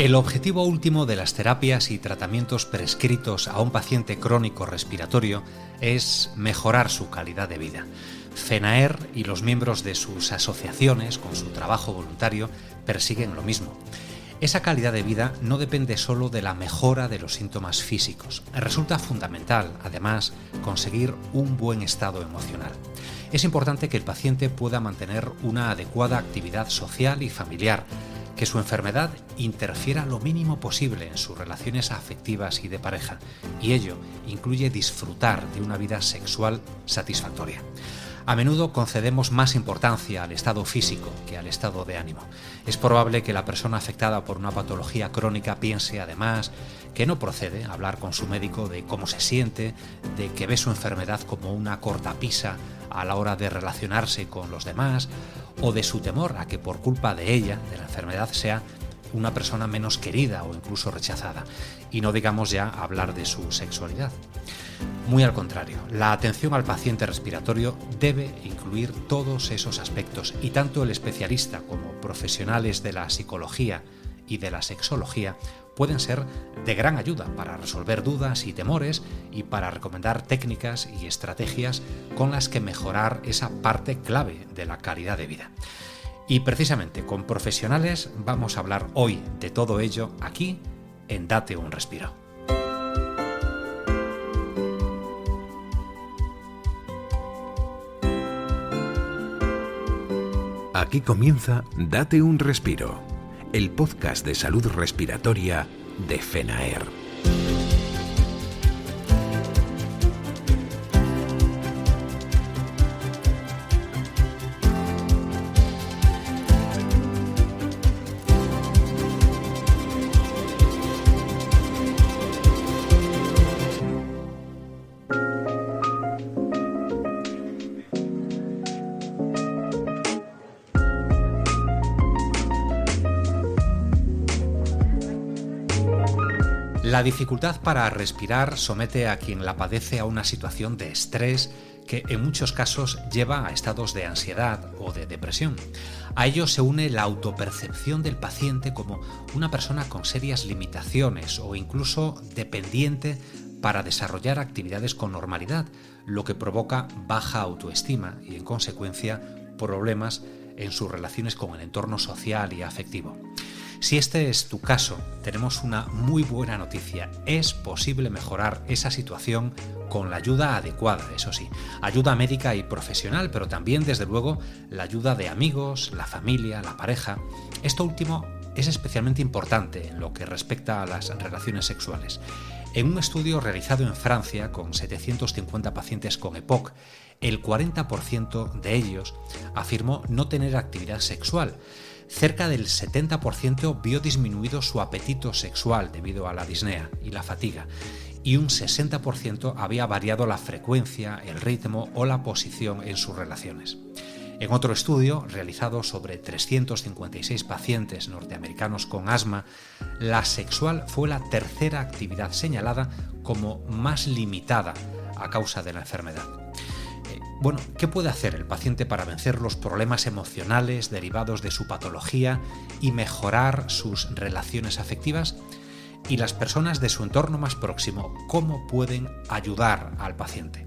El objetivo último de las terapias y tratamientos prescritos a un paciente crónico respiratorio es mejorar su calidad de vida. FENAER y los miembros de sus asociaciones, con su trabajo voluntario, persiguen lo mismo. Esa calidad de vida no depende solo de la mejora de los síntomas físicos. Resulta fundamental, además, conseguir un buen estado emocional. Es importante que el paciente pueda mantener una adecuada actividad social y familiar, que su enfermedad interfiera lo mínimo posible en sus relaciones afectivas y de pareja, y ello incluye disfrutar de una vida sexual satisfactoria. A menudo concedemos más importancia al estado físico que al estado de ánimo. Es probable que la persona afectada por una patología crónica piense, además, que no procede hablar con su médico de cómo se siente, de que ve su enfermedad como una cortapisa a la hora de relacionarse con los demás, o de su temor a que por culpa de ella, de la enfermedad, sea una persona menos querida o incluso rechazada. Y no digamos ya hablar de su sexualidad. Muy al contrario, la atención al paciente respiratorio debe incluir todos esos aspectos, y tanto el especialista como profesionales de la psicología y de la sexología pueden ser de gran ayuda para resolver dudas y temores y para recomendar técnicas y estrategias con las que mejorar esa parte clave de la calidad de vida. Y precisamente con profesionales vamos a hablar hoy de todo ello aquí en Date un Respiro. Aquí comienza Date un Respiro, el podcast de salud respiratoria de FENAER. La dificultad para respirar somete a quien la padece a una situación de estrés que en muchos casos lleva a estados de ansiedad o de depresión. A ello se une la autopercepción del paciente como una persona con serias limitaciones o incluso dependiente para desarrollar actividades con normalidad, lo que provoca baja autoestima y, en consecuencia, problemas en sus relaciones con el entorno social y afectivo. Si este es tu caso, tenemos una muy buena noticia. Es posible mejorar esa situación con la ayuda adecuada, eso sí, ayuda médica y profesional, pero también, desde luego, la ayuda de amigos, la familia, la pareja. Esto último es especialmente importante en lo que respecta a las relaciones sexuales. En un estudio realizado en Francia con 750 pacientes con EPOC, el 40% de ellos afirmó no tener actividad sexual. Cerca del 70% vio disminuido su apetito sexual debido a la disnea y la fatiga, y un 60% había variado la frecuencia, el ritmo o la posición en sus relaciones. En otro estudio, realizado sobre 356 pacientes norteamericanos con asma, la sexual fue la tercera actividad señalada como más limitada a causa de la enfermedad. ¿Qué puede hacer el paciente para vencer los problemas emocionales derivados de su patología y mejorar sus relaciones afectivas? Y las personas de su entorno más próximo, ¿cómo pueden ayudar al paciente?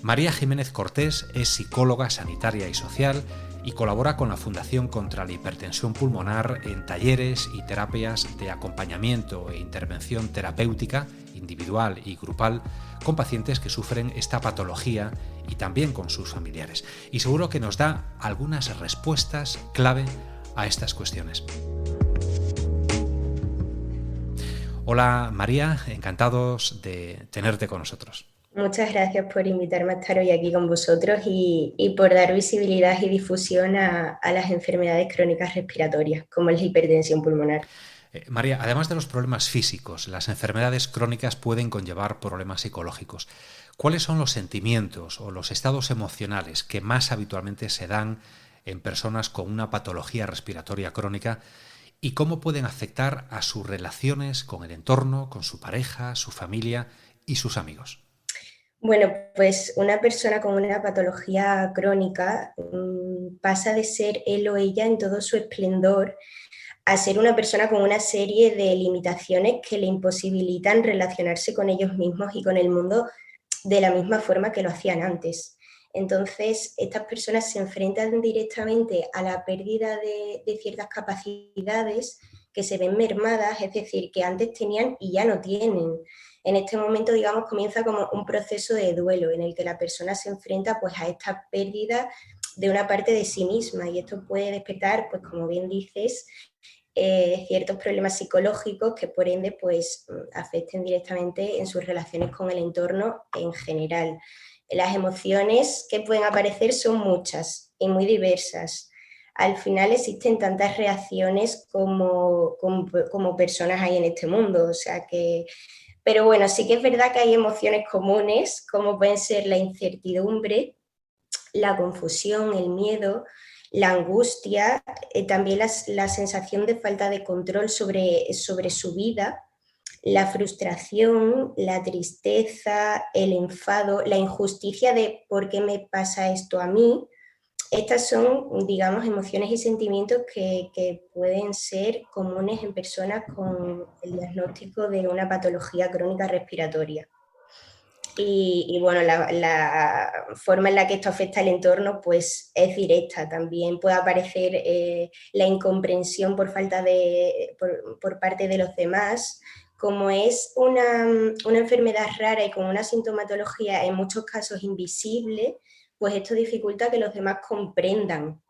María Jiménez Cortés es psicóloga sanitaria y social y colabora con la Fundación contra la Hipertensión Pulmonar en talleres y terapias de acompañamiento e intervención terapéutica individual y grupal con pacientes que sufren esta patología y también con sus familiares. Y seguro que nos da algunas respuestas clave a estas cuestiones. Hola María, encantados de tenerte con nosotros. Muchas gracias por invitarme a estar hoy aquí con vosotros y por dar visibilidad y difusión a las enfermedades crónicas respiratorias, como es la hipertensión pulmonar. María, además de los problemas físicos, las enfermedades crónicas pueden conllevar problemas psicológicos. ¿Cuáles son los sentimientos o los estados emocionales que más habitualmente se dan en personas con una patología respiratoria crónica y cómo pueden afectar a sus relaciones con el entorno, con su pareja, su familia y sus amigos? Bueno, pues una persona con una patología crónica pasa de ser él o ella en todo su esplendor a ser una persona con una serie de limitaciones que le imposibilitan relacionarse con ellos mismos y con el mundo de la misma forma que lo hacían antes. Entonces, estas personas se enfrentan directamente a la pérdida de ciertas capacidades que se ven mermadas, es decir, que antes tenían y ya no tienen. En este momento, digamos, comienza como un proceso de duelo en el que la persona se enfrenta pues, a esta pérdida de una parte de sí misma, y esto puede despertar, pues como bien dices, ciertos problemas psicológicos que por ende pues afecten directamente en sus relaciones con el entorno en general. Las emociones que pueden aparecer son muchas y muy diversas. Al final existen tantas reacciones como personas hay en este mundo, o sea que... Pero bueno, sí que es verdad que hay emociones comunes, como pueden ser la incertidumbre, la confusión, el miedo, la angustia, también la sensación de falta de control sobre su vida, la frustración, la tristeza, el enfado, la injusticia de por qué me pasa esto a mí. Estas son, digamos, emociones y sentimientos que pueden ser comunes en personas con el diagnóstico de una patología crónica respiratoria. Y bueno, la forma en la que esto afecta al entorno pues es directa. También puede aparecer la incomprensión por falta por parte de los demás. Como es una enfermedad rara y con una sintomatología en muchos casos invisible, pues esto dificulta que los demás comprendan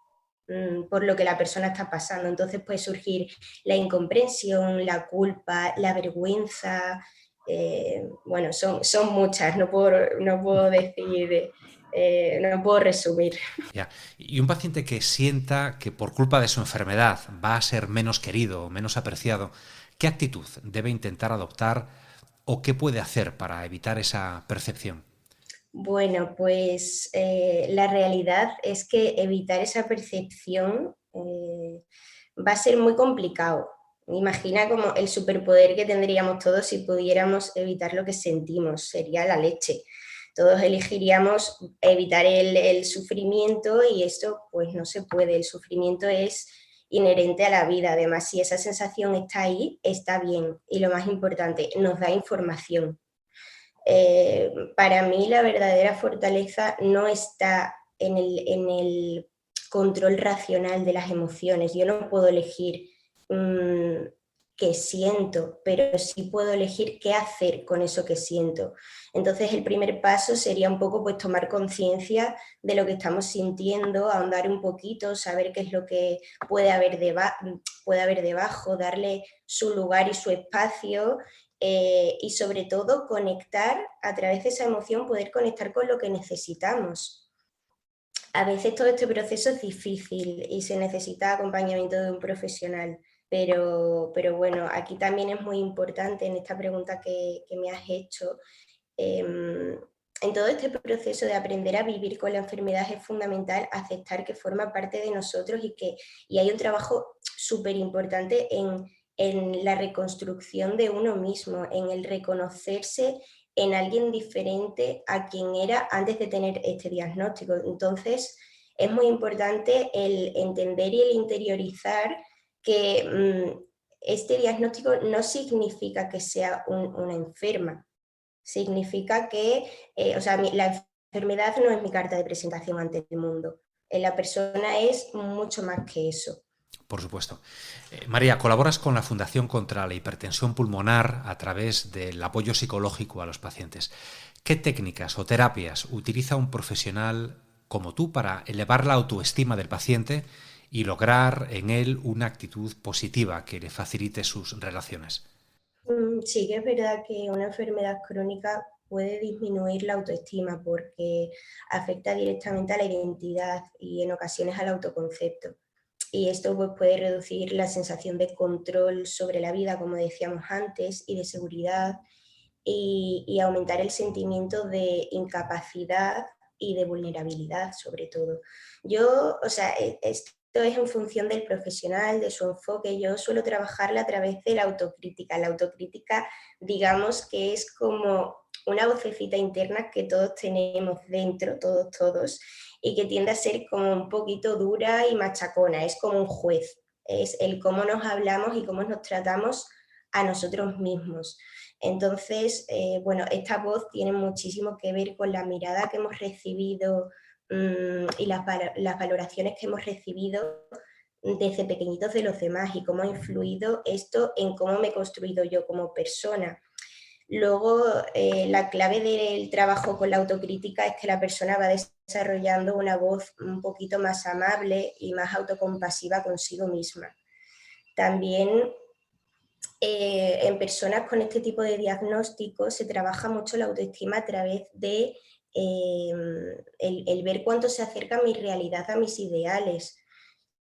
por lo que la persona está pasando. Entonces puede surgir la incomprensión, la culpa, la vergüenza. Bueno, son muchas, no puedo decir, no puedo resumir. Ya. Y un paciente que sienta que por culpa de su enfermedad va a ser menos querido o menos apreciado, ¿qué actitud debe intentar adoptar o qué puede hacer para evitar esa percepción? Bueno, pues la realidad es que evitar esa percepción va a ser muy complicado. Imagina como el superpoder que tendríamos todos si pudiéramos evitar lo que sentimos, sería la leche. Todos elegiríamos evitar el sufrimiento y esto pues no se puede. El sufrimiento es inherente a la vida. Además, si esa sensación está ahí, está bien. Y lo más importante, nos da información. Para mí la verdadera fortaleza no está en el control racional de las emociones. Yo no puedo elegir qué siento, pero sí puedo elegir qué hacer con eso que siento. Entonces el primer paso sería un poco pues tomar conciencia de lo que estamos sintiendo, ahondar un poquito, saber qué es lo que puede haber debajo, darle su lugar y su espacio. Y sobre todo conectar a través de esa emoción, poder conectar con lo que necesitamos. A veces todo este proceso es difícil y se necesita acompañamiento de un profesional, pero bueno, aquí también es muy importante en esta pregunta que me has hecho. En todo este proceso de aprender a vivir con la enfermedad es fundamental aceptar que forma parte de nosotros y hay un trabajo súper importante en la reconstrucción de uno mismo, en el reconocerse en alguien diferente a quien era antes de tener este diagnóstico. Entonces, es muy importante el entender y el interiorizar que este diagnóstico no significa que sea una enferma, significa que, o sea, la enfermedad no es mi carta de presentación ante el mundo. La persona es mucho más que eso. Por supuesto. María, colaboras con la Fundación contra la Hipertensión Pulmonar a través del apoyo psicológico a los pacientes. ¿Qué técnicas o terapias utiliza un profesional como tú para elevar la autoestima del paciente y lograr en él una actitud positiva que le facilite sus relaciones? Sí que es verdad que una enfermedad crónica puede disminuir la autoestima porque afecta directamente a la identidad y en ocasiones al autoconcepto. Y esto pues, puede reducir la sensación de control sobre la vida, como decíamos antes, y de seguridad, y aumentar el sentimiento de incapacidad y de vulnerabilidad, sobre todo. Yo, o sea, esto es en función del profesional, de su enfoque. Yo suelo trabajarla a través de la autocrítica. La autocrítica, digamos que es como una vocecita interna que todos tenemos dentro, todos, y que tiende a ser como un poquito dura y machacona, es como un juez. es el cómo nos hablamos y cómo nos tratamos a nosotros mismos. Entonces, bueno, esta voz tiene muchísimo que ver con la mirada que hemos recibido y las valoraciones que hemos recibido desde pequeñitos de los demás y cómo ha influido esto en cómo me he construido yo como persona. Luego, la clave del trabajo con la autocrítica es que la persona va desarrollando una voz un poquito más amable y más autocompasiva consigo misma. También en personas con este tipo de diagnóstico se trabaja mucho la autoestima a través de el ver cuánto se acerca mi realidad a mis ideales.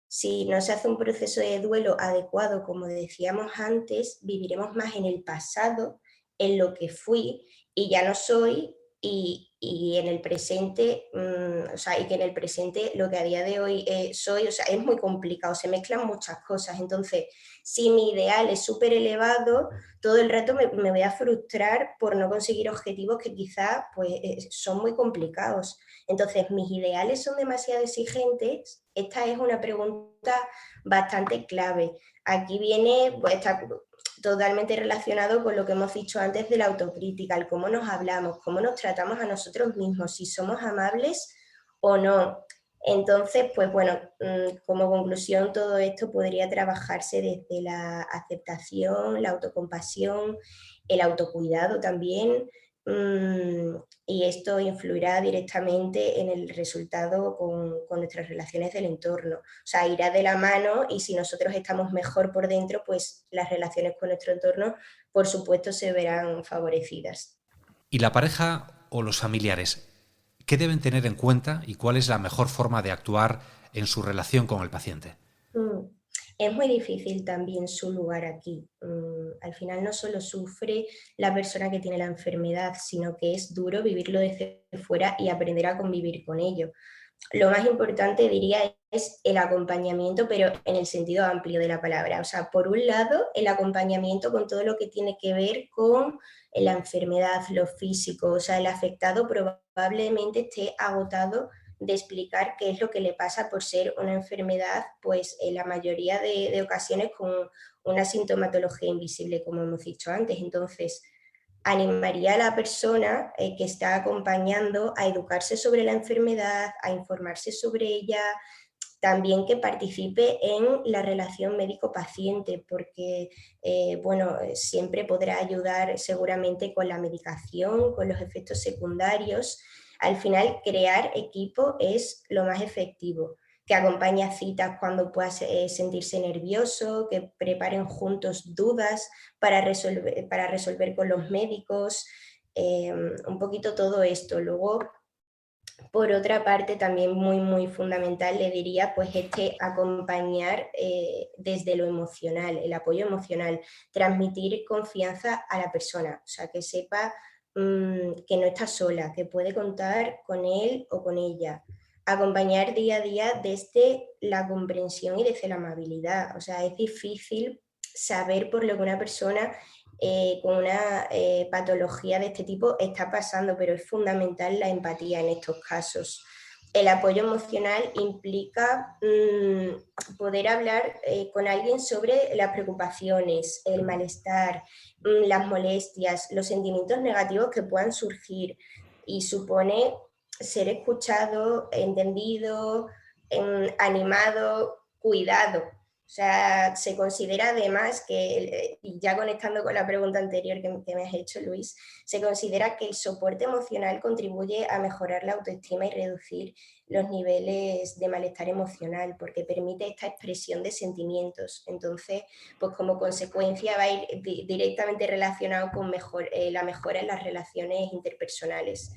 Si no se hace un proceso de duelo adecuado, como decíamos antes, viviremos más en el pasado, en lo que fui y ya no soy, y en el presente, o sea, y que en el presente lo que a día de hoy soy, o sea, es muy complicado, se mezclan muchas cosas. Entonces, si mi ideal es súper elevado, todo el rato me voy a frustrar por no conseguir objetivos que quizás pues, son muy complicados. Entonces, ¿mis ideales son demasiado exigentes? Esta es una pregunta bastante clave. Aquí viene, pues está totalmente relacionado con lo que hemos dicho antes de la autocrítica, el cómo nos hablamos, cómo nos tratamos a nosotros mismos, si somos amables o no. Entonces, pues bueno, como conclusión, todo esto podría trabajarse desde la aceptación, la autocompasión, el autocuidado también, y esto influirá directamente en el resultado con nuestras relaciones del entorno. O sea, irá de la mano y si nosotros estamos mejor por dentro, pues las relaciones con nuestro entorno, por supuesto, se verán favorecidas. ¿Y la pareja o los familiares, qué deben tener en cuenta y cuál es la mejor forma de actuar en su relación con el paciente? Mm. Es muy difícil también su lugar aquí. Al final no solo sufre la persona que tiene la enfermedad, sino que es duro vivirlo desde fuera y aprender a convivir con ello. Lo más importante, diría, es el acompañamiento, pero en el sentido amplio de la palabra. O sea, por un lado, el acompañamiento con todo lo que tiene que ver con la enfermedad, lo físico. O sea, el afectado probablemente esté agotado de explicar qué es lo que le pasa por ser una enfermedad, pues en la mayoría de ocasiones con una sintomatología invisible, como hemos dicho antes. Entonces, animaría a la persona que está acompañando a educarse sobre la enfermedad, a informarse sobre ella, también que participe en la relación médico-paciente, porque bueno, siempre podrá ayudar seguramente con la medicación, con los efectos secundarios. Al final, crear equipo es lo más efectivo, que acompañe a citas cuando pueda sentirse nervioso, que preparen juntos dudas para resolver con los médicos, un poquito todo esto. Luego, por otra parte, también muy fundamental, le diría, pues acompañar desde lo emocional, el apoyo emocional, transmitir confianza a la persona, o sea, que sepa que no está sola, que puede contar con él o con ella. Acompañar día a día desde la comprensión y desde la amabilidad, o sea, es difícil saber por lo que una persona con una patología de este tipo está pasando, pero es fundamental la empatía en estos casos. El apoyo emocional implica poder hablar con alguien sobre las preocupaciones, el malestar, las molestias, los sentimientos negativos que puedan surgir, y supone ser escuchado, entendido, animado, cuidado. O sea, se considera además que, y ya conectando con la pregunta anterior que me has hecho, Luis, se considera que el soporte emocional contribuye a mejorar la autoestima y reducir los niveles de malestar emocional, porque permite esta expresión de sentimientos. Entonces, pues como consecuencia va a ir directamente relacionado con la mejora en las relaciones interpersonales.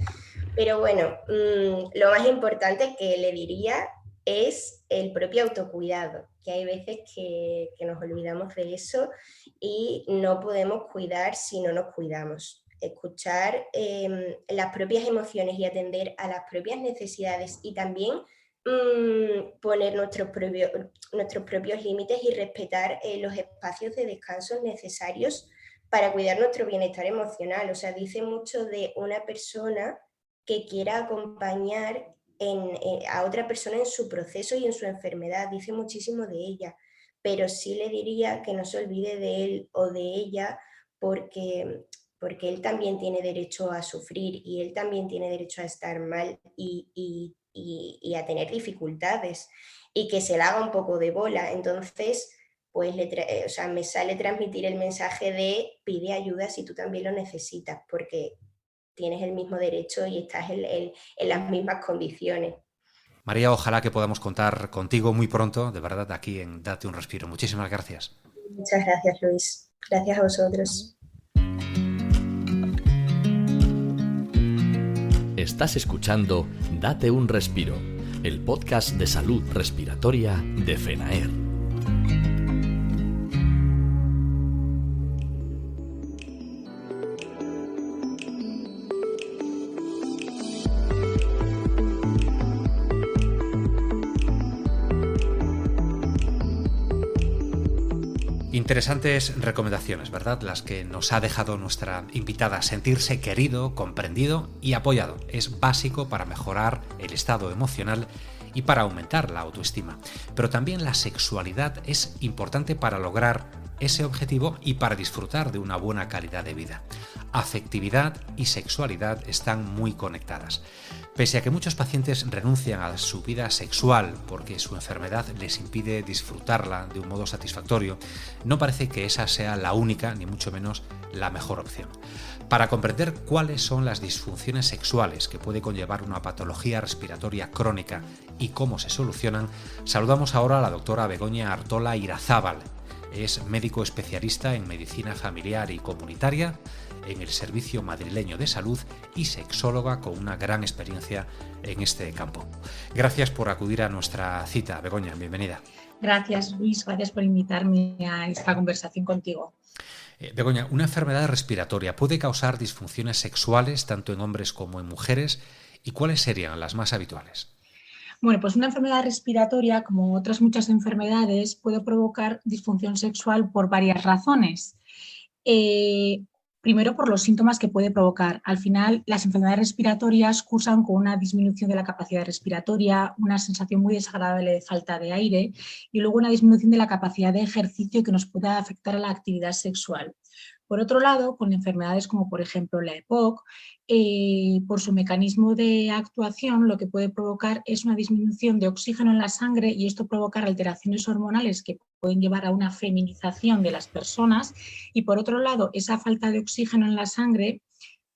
Pero bueno, lo más importante que le diría es el propio autocuidado, que hay veces que nos olvidamos de eso y no podemos cuidar si no nos cuidamos. Escuchar las propias emociones y atender a las propias necesidades, y también poner nuestros propios límites y respetar los espacios de descanso necesarios para cuidar nuestro bienestar emocional. O sea, dice mucho de una persona que quiera acompañar a otra persona en su proceso y en su enfermedad, dice muchísimo de ella, pero sí le diría que no se olvide de él o de ella porque él también tiene derecho a sufrir y él también tiene derecho a estar mal y a tener dificultades y que se le haga un poco de bola. Entonces, pues me sale transmitir el mensaje de pide ayuda si tú también lo necesitas, porque tienes el mismo derecho y estás en las mismas condiciones. María, ojalá que podamos contar contigo muy pronto, de verdad, aquí en Date un Respiro. Muchísimas gracias. Muchas gracias, Luis. Gracias a vosotros. Estás escuchando Date un Respiro, el podcast de salud respiratoria de FENAER. Interesantes recomendaciones, ¿verdad? Las que nos ha dejado nuestra invitada. Sentirse querido, comprendido y apoyado es básico para mejorar el estado emocional y para aumentar la autoestima. Pero también la sexualidad es importante para lograr ese objetivo y para disfrutar de una buena calidad de vida. Afectividad y sexualidad están muy conectadas. Pese a que muchos pacientes renuncian a su vida sexual porque su enfermedad les impide disfrutarla de un modo satisfactorio, no parece que esa sea la única, ni mucho menos la mejor opción. Para comprender cuáles son las disfunciones sexuales que puede conllevar una patología respiratoria crónica y cómo se solucionan, saludamos ahora a la doctora Begoña Artola Irazábal. Es médico especialista en medicina familiar y comunitaria en el Servicio Madrileño de Salud y sexóloga con una gran experiencia en este campo. Gracias por acudir a nuestra cita, Begoña, bienvenida. Gracias, Luis, gracias por invitarme a esta conversación contigo. Begoña, ¿una enfermedad respiratoria puede causar disfunciones sexuales tanto en hombres como en mujeres? ¿Y cuáles serían las más habituales? Bueno, pues una enfermedad respiratoria, como otras muchas enfermedades, puede provocar disfunción sexual por varias razones. Primero, por los síntomas que puede provocar. Al final, las enfermedades respiratorias cursan con una disminución de la capacidad respiratoria, una sensación muy desagradable de falta de aire y luego una disminución de la capacidad de ejercicio que nos pueda afectar a la actividad sexual. Por otro lado, con enfermedades como por ejemplo la EPOC, por su mecanismo de actuación lo que puede provocar es una disminución de oxígeno en la sangre y esto provocar alteraciones hormonales que pueden llevar a una feminización de las personas y por otro lado esa falta de oxígeno en la sangre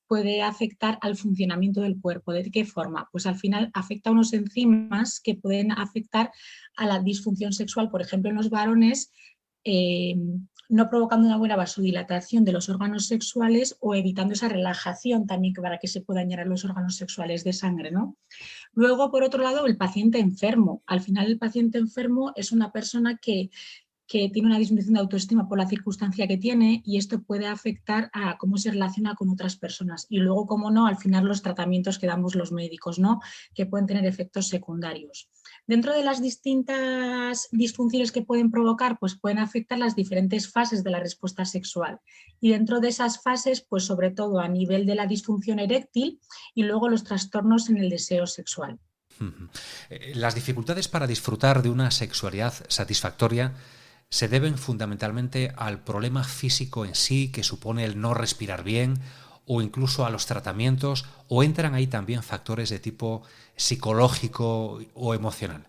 puede afectar al funcionamiento del cuerpo. ¿De qué forma? Pues al final afecta a unos enzimas que pueden afectar a la disfunción sexual, por ejemplo en los varones, no provocando una buena vasodilatación de los órganos sexuales o evitando esa relajación también para que se puedan llenar los órganos sexuales de sangre, ¿no? Luego, por otro lado, el paciente enfermo. Al final, el paciente enfermo es una persona que tiene una disminución de autoestima por la circunstancia que tiene y esto puede afectar a cómo se relaciona con otras personas. Y luego, como no, al final los tratamientos que damos los médicos, ¿no? Que pueden tener efectos secundarios. Dentro de las distintas disfunciones que pueden provocar, pues pueden afectar las diferentes fases de la respuesta sexual. Y dentro de esas fases, pues sobre todo a nivel de la disfunción eréctil y luego los trastornos en el deseo sexual. Las dificultades para disfrutar de una sexualidad satisfactoria se deben fundamentalmente al problema físico en sí que supone el no respirar bien o incluso a los tratamientos, o entran ahí también factores de tipo psicológico o emocional.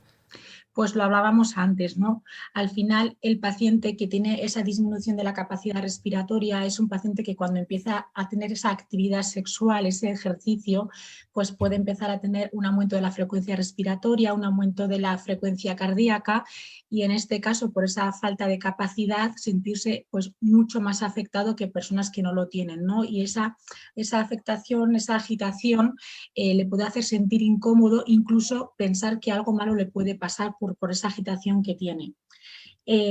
Pues lo hablábamos antes, ¿no? Al final, el paciente que tiene esa disminución de la capacidad respiratoria es un paciente que cuando empieza a tener esa actividad sexual, ese ejercicio, pues puede empezar a tener un aumento de la frecuencia respiratoria, un aumento de la frecuencia cardíaca y en este caso, por esa falta de capacidad, sentirse pues mucho más afectado que personas que no lo tienen, ¿no? Y esa afectación, esa agitación le puede hacer sentir incómodo, incluso pensar que algo malo le puede pasar por esa agitación que tiene.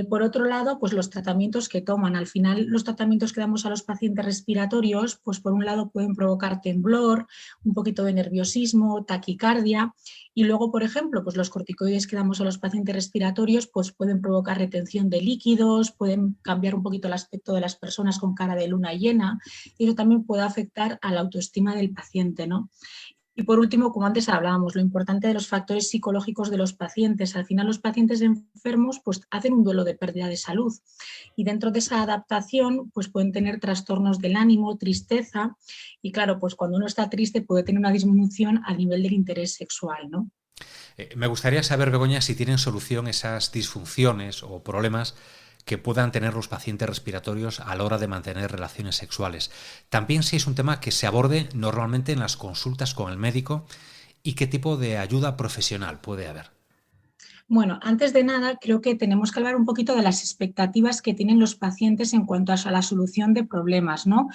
Por otro lado, pues los tratamientos que toman. Al final, los tratamientos que damos a los pacientes respiratorios, pues por un lado pueden provocar temblor, un poquito de nerviosismo, taquicardia y luego, por ejemplo, pues los corticoides que damos a los pacientes respiratorios pues pueden provocar retención de líquidos, pueden cambiar un poquito el aspecto de las personas con cara de luna llena y eso también puede afectar a la autoestima del paciente, ¿no? Y por último, como antes hablábamos, lo importante de los factores psicológicos de los pacientes. Al final los pacientes enfermos pues, hacen un duelo de pérdida de salud y dentro de esa adaptación pues, pueden tener trastornos del ánimo, tristeza y claro, pues cuando uno está triste puede tener una disminución a nivel del interés sexual, ¿no? Me gustaría saber, Begoña, si tienen solución esas disfunciones o problemas que puedan tener los pacientes respiratorios a la hora de mantener relaciones sexuales. También si es un tema que se aborde normalmente en las consultas con el médico y qué tipo de ayuda profesional puede haber. Bueno, antes de nada, creo que tenemos que hablar un poquito de las expectativas que tienen los pacientes en cuanto a la solución de problemas, ¿no?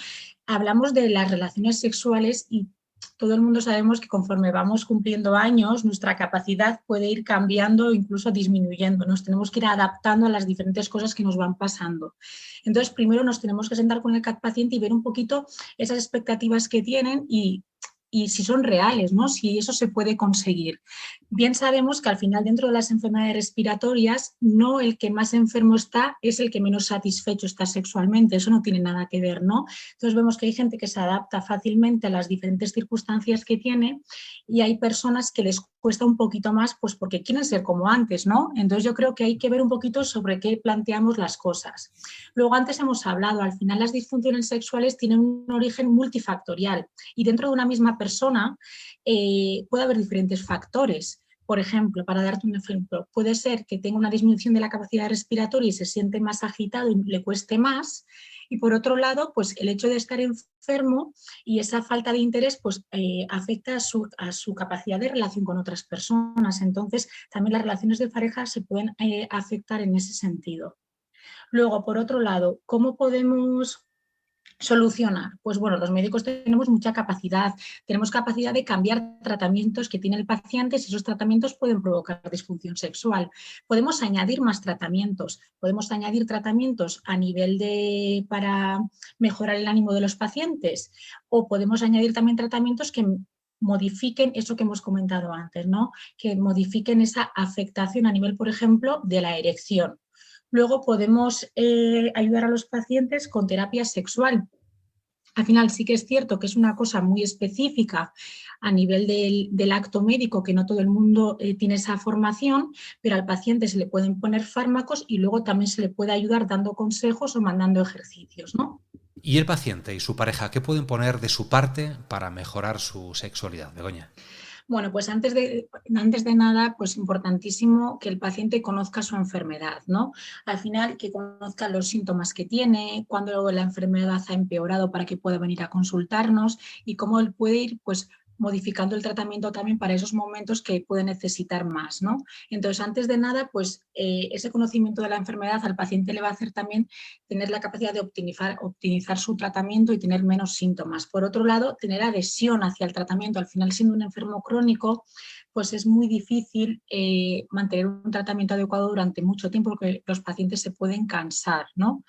Hablamos de las relaciones sexuales y todo el mundo sabemos que conforme vamos cumpliendo años, nuestra capacidad puede ir cambiando o incluso disminuyendo. Nos tenemos que ir adaptando a las diferentes cosas que nos van pasando. Entonces, primero nos tenemos que sentar con el paciente y ver un poquito esas expectativas que tienen y si son reales, ¿no? Si eso se puede conseguir. Bien sabemos que al final dentro de las enfermedades respiratorias no el que más enfermo está es el que menos satisfecho está sexualmente, eso no tiene nada que ver, ¿no? Entonces vemos que hay gente que se adapta fácilmente a las diferentes circunstancias que tiene y hay personas que les cuesta un poquito más pues porque quieren ser como antes, ¿no? Entonces yo creo que hay que ver un poquito sobre qué planteamos las cosas. Luego antes hemos hablado, al final las disfunciones sexuales tienen un origen multifactorial y dentro de una misma persona puede haber diferentes factores. Por ejemplo, para darte un ejemplo, puede ser que tenga una disminución de la capacidad respiratoria y se siente más agitado y le cueste más. Y por otro lado, pues el hecho de estar enfermo y esa falta de interés pues, afecta a su capacidad de relación con otras personas. Entonces, también las relaciones de pareja se pueden afectar en ese sentido. Luego, por otro lado, ¿cómo podemos solucionar? Pues bueno, los médicos tenemos mucha capacidad, tenemos capacidad de cambiar tratamientos que tiene el paciente si esos tratamientos pueden provocar disfunción sexual. Podemos añadir más tratamientos, podemos añadir tratamientos a nivel para mejorar el ánimo de los pacientes o podemos añadir también tratamientos que modifiquen eso que hemos comentado antes, ¿no? Que modifiquen esa afectación a nivel, por ejemplo, de la erección. Luego podemos ayudar a los pacientes con terapia sexual. Al final sí que es cierto que es una cosa muy específica a nivel del acto médico, que no todo el mundo tiene esa formación, pero al paciente se le pueden poner fármacos y luego también se le puede ayudar dando consejos o mandando ejercicios, ¿no? ¿Y el paciente y su pareja qué pueden poner de su parte para mejorar su sexualidad, Begoña? Bueno, pues antes de nada, pues importantísimo que el paciente conozca su enfermedad, ¿no? Al final, que conozca los síntomas que tiene, cuándo la enfermedad ha empeorado para que pueda venir a consultarnos y cómo él puede ir, pues, modificando el tratamiento también para esos momentos que puede necesitar más, ¿no? Entonces, antes de nada, pues ese conocimiento de la enfermedad al paciente le va a hacer también tener la capacidad de optimizar su tratamiento y tener menos síntomas. Por otro lado, tener adhesión hacia el tratamiento. Al final, siendo un enfermo crónico, pues es muy difícil mantener un tratamiento adecuado durante mucho tiempo porque los pacientes se pueden cansar, ¿no?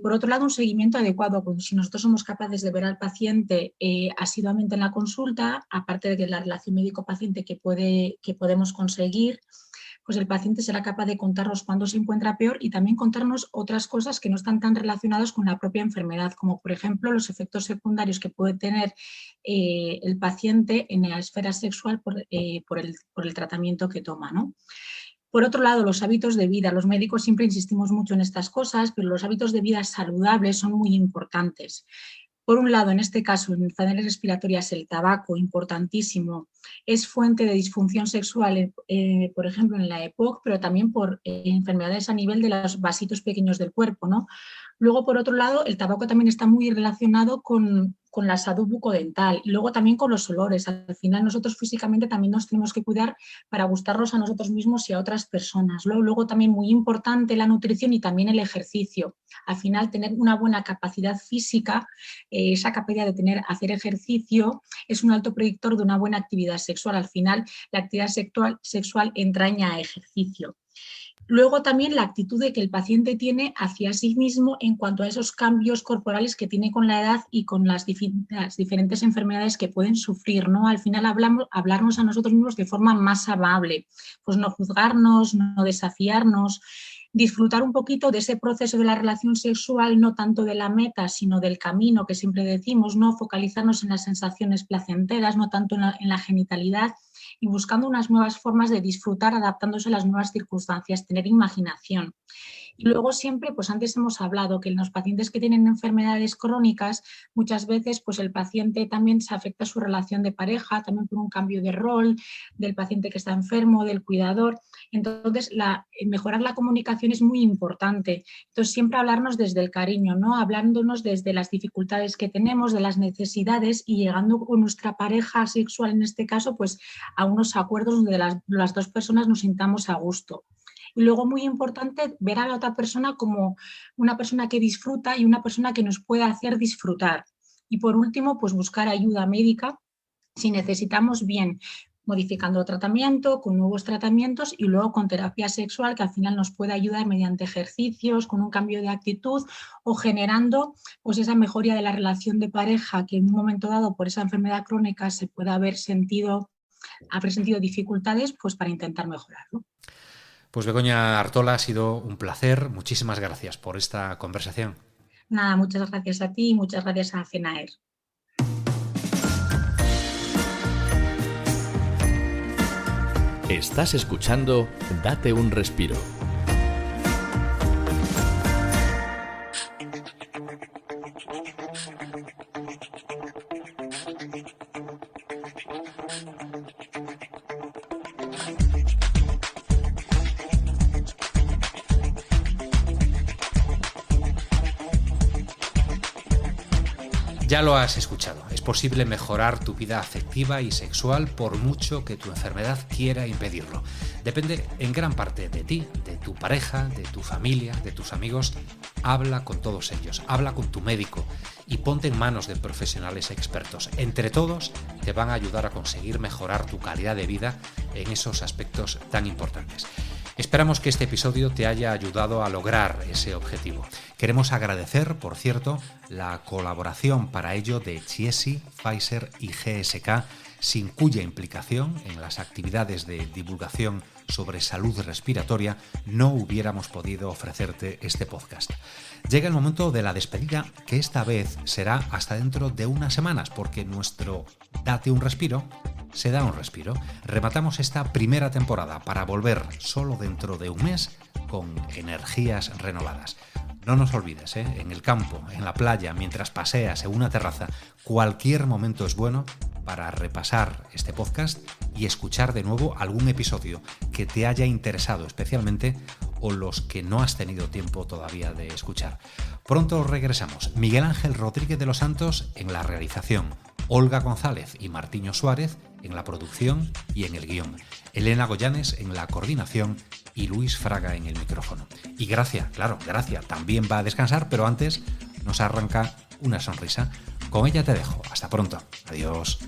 Por otro lado, un seguimiento adecuado. Pues si nosotros somos capaces de ver al paciente asiduamente en la consulta, aparte de que la relación médico-paciente que podemos conseguir, pues el paciente será capaz de contarnos cuándo se encuentra peor y también contarnos otras cosas que no están tan relacionadas con la propia enfermedad, como por ejemplo los efectos secundarios que puede tener el paciente en la esfera sexual por el tratamiento que toma, ¿no? Por otro lado, los hábitos de vida. Los médicos siempre insistimos mucho en estas cosas, pero los hábitos de vida saludables son muy importantes. Por un lado, en este caso, en enfermedades respiratorias, el tabaco, importantísimo, es fuente de disfunción sexual, por ejemplo, en la EPOC, pero también por enfermedades a nivel de los vasitos pequeños del cuerpo, ¿no? Luego, por otro lado, el tabaco también está muy relacionado con la salud bucodental y luego también con los olores. Al final, nosotros físicamente también nos tenemos que cuidar para gustarnos a nosotros mismos y a otras personas. Luego también muy importante la nutrición y también el ejercicio. Al final, tener una buena capacidad física, esa capacidad de hacer ejercicio es un alto predictor de una buena actividad sexual. Al final, la actividad sexual entraña ejercicio. Luego también la actitud de que el paciente tiene hacia sí mismo en cuanto a esos cambios corporales que tiene con la edad y con las diferentes enfermedades que pueden sufrir, ¿no? Al final hablarnos a nosotros mismos de forma más amable, pues no juzgarnos, no desafiarnos, disfrutar un poquito de ese proceso de la relación sexual, no tanto de la meta, sino del camino, que siempre decimos, ¿no? Focalizarnos en las sensaciones placenteras, no tanto en la genitalidad, y buscando unas nuevas formas de disfrutar, adaptándose a las nuevas circunstancias, tener imaginación. Y luego siempre, pues antes hemos hablado que en los pacientes que tienen enfermedades crónicas, muchas veces pues el paciente también se afecta a su relación de pareja, también por un cambio de rol del paciente que está enfermo, del cuidador. Entonces, mejorar la comunicación es muy importante. Entonces, siempre hablarnos desde el cariño, ¿no? Hablándonos desde las dificultades que tenemos, de las necesidades y llegando con nuestra pareja sexual, en este caso, pues a unos acuerdos donde las dos personas nos sintamos a gusto. Y luego, muy importante, ver a la otra persona como una persona que disfruta y una persona que nos puede hacer disfrutar. Y por último, pues buscar ayuda médica si necesitamos, bien modificando el tratamiento, con nuevos tratamientos y luego con terapia sexual que al final nos puede ayudar mediante ejercicios, con un cambio de actitud o generando pues esa mejoría de la relación de pareja que en un momento dado por esa enfermedad crónica se puede haber sentido dificultades, pues para intentar mejorarlo. Pues Begoña Artola, ha sido un placer. Muchísimas gracias por esta conversación. Nada, muchas gracias a ti y muchas gracias a FENAER. Estás escuchando Date un respiro. Ya lo has escuchado, es posible mejorar tu vida afectiva y sexual por mucho que tu enfermedad quiera impedirlo. Depende en gran parte de ti, de tu pareja, de tu familia, de tus amigos. Habla con todos ellos, habla con tu médico y ponte en manos de profesionales expertos. Entre todos te van a ayudar a conseguir mejorar tu calidad de vida en esos aspectos tan importantes. Esperamos que este episodio te haya ayudado a lograr ese objetivo. Queremos agradecer, por cierto, la colaboración para ello de Chiesi, Pfizer y GSK, sin cuya implicación en las actividades de divulgación sobre salud respiratoria no hubiéramos podido ofrecerte este podcast. Llega el momento de la despedida, que esta vez será hasta dentro de unas semanas, porque nuestro Date un respiro se da un respiro. Rematamos esta primera temporada para volver solo dentro de un mes con energías renovadas. No nos olvides, en el campo, en la playa, mientras paseas en una terraza, cualquier momento es bueno para repasar este podcast y escuchar de nuevo algún episodio que te haya interesado especialmente o los que no has tenido tiempo todavía de escuchar. Pronto regresamos. Miguel Ángel Rodríguez de los Santos en la realización, Olga González y Martiño Suárez en la producción y en el guión, Elena Goyanes en la coordinación y Luis Fraga en el micrófono. Y Gracia también va a descansar, pero antes nos arranca una sonrisa. Con ella te dejo. Hasta pronto. Adiós.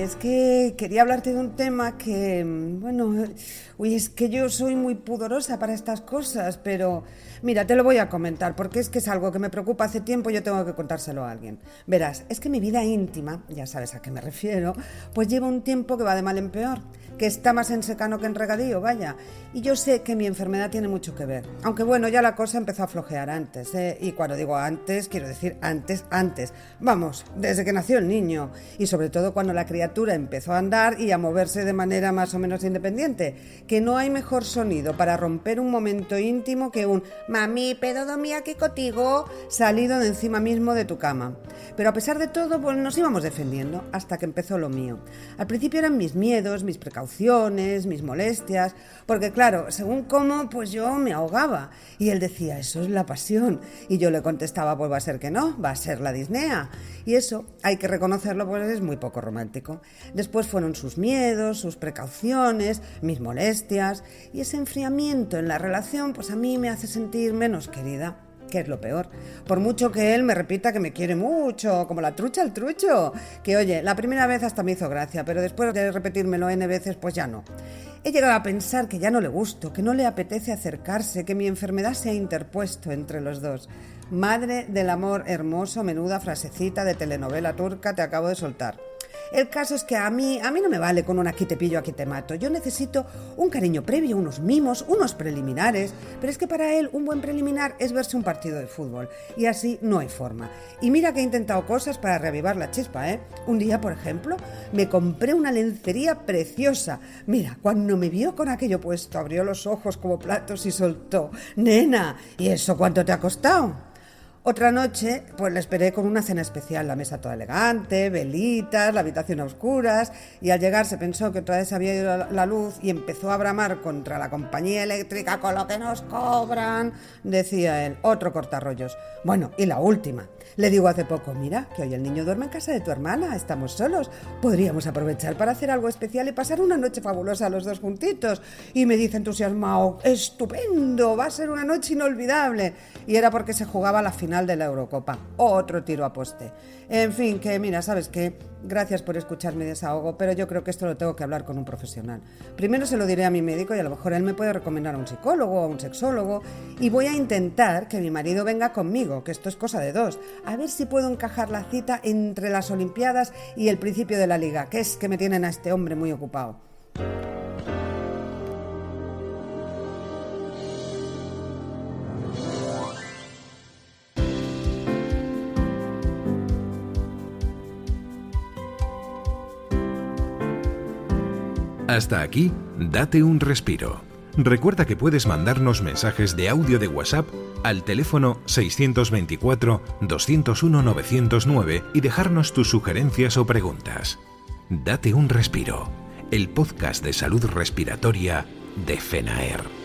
Es que quería hablarte de un tema que, es que yo soy muy pudorosa para estas cosas, pero mira, te lo voy a comentar, porque es que es algo que me preocupa hace tiempo y yo tengo que contárselo a alguien. Verás, es que mi vida íntima, ya sabes a qué me refiero, pues lleva un tiempo que va de mal en peor, que está más en secano que en regadío, vaya. Y yo sé que mi enfermedad tiene mucho que ver. Aunque bueno, ya la cosa empezó a flojear antes, ¿eh? Y cuando digo antes, quiero decir antes. Vamos, desde que nació el niño. Y sobre todo cuando la criatura empezó a andar y a moverse de manera más o menos independiente. Que no hay mejor sonido para romper un momento íntimo que un «Mami, ¿puedo dormir aquí contigo?» salido de encima mismo de tu cama. Pero a pesar de todo, pues nos íbamos defendiendo hasta que empezó lo mío. Al principio eran mis miedos, mis precauciones, mis molestias, porque claro, según cómo, pues yo me ahogaba. Y él decía, eso es la pasión. Y yo le contestaba, pues va a ser que no, va a ser la disnea. Y eso, hay que reconocerlo, pues es muy poco romántico. Después fueron sus miedos, sus precauciones, mis molestias, y ese enfriamiento en la relación, pues a mí me hace sentir menos querida. que es lo peor. Por mucho que él me repita que me quiere mucho, como la trucha al trucho, que oye, la primera vez hasta me hizo gracia, pero después de repetírmelo N veces, pues ya no. He llegado a pensar que ya no le gusto, que no le apetece acercarse, que mi enfermedad se ha interpuesto entre los dos. Madre del amor hermoso, menuda frasecita de telenovela turca te acabo de soltar. El caso es que a mí no me vale con un aquí te pillo, aquí te mato. Yo necesito un cariño previo, unos mimos, unos preliminares. Pero es que para él un buen preliminar es verse un partido de fútbol. Y así no hay forma. Y mira que he intentado cosas para reavivar la chispa, ¿eh? Un día, por ejemplo, me compré una lencería preciosa. Mira, cuando me vio con aquello puesto, abrió los ojos como platos y soltó: «Nena, ¿y eso cuánto te ha costado?». Otra noche, pues le esperé con una cena especial, la mesa toda elegante, velitas, la habitación a oscuras, y al llegar se pensó que otra vez había ido la luz y empezó a bramar contra la compañía eléctrica con lo que nos cobran, decía él, otro cortarrollos. Bueno, y la última. Le digo hace poco: «Mira, que hoy el niño duerme en casa de tu hermana, estamos solos, podríamos aprovechar para hacer algo especial y pasar una noche fabulosa los dos juntitos». Y me dice entusiasmado: «Estupendo, va a ser una noche inolvidable». Y era porque se jugaba la final de la Eurocopa, otro tiro a poste. En fin, que mira, ¿sabes qué? Gracias por escuchar mi desahogo, pero yo creo que esto lo tengo que hablar con un profesional. Primero se lo diré a mi médico y a lo mejor él me puede recomendar a un psicólogo o a un sexólogo, y voy a intentar que mi marido venga conmigo, que esto es cosa de dos, a ver si puedo encajar la cita entre las Olimpiadas y el principio de la Liga, que es que me tienen a este hombre muy ocupado. Hasta aquí, Date un respiro. Recuerda que puedes mandarnos mensajes de audio de WhatsApp al teléfono 624-201-909 y dejarnos tus sugerencias o preguntas. Date un respiro, el podcast de salud respiratoria de FENAER.